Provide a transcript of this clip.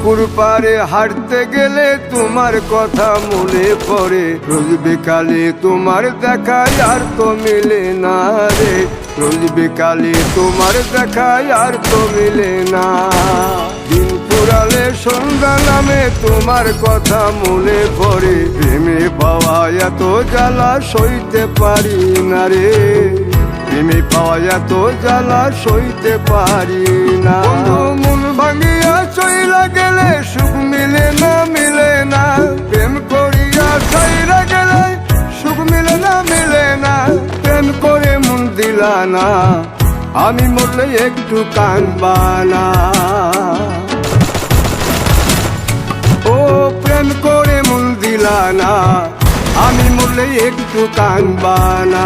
পুকুর পাড়ে হাঁটতে গেলে তোমার কথা মনে পড়ে, রোজ বিকালে তোমার দেখায় আর তো মিলে না রে, রোজ বিকালে তোমার দেখায় আর তো মিলে না। দিন পুরালে সন্ধ্যা নামে তোমার কথা মনে পড়ে, প্রেমে পাওয়া এত জ্বালা সইতে পারি না রে, প্রেমে পাওয়া এত জ্বালা সইতে পারি না। মন ভাঙিয়া চইলা গেলে সুখ মিলে না, মিলে না, প্রেম করিয়া চইলা গেলে সুখ মিলে না, মিলে না, প্রেম করে মন দিলা না, আমি মরলে একটু কাঁদবা না। ও প্রেম করে মন দিলা না, আমি মরলে একটু কাঁদবা না।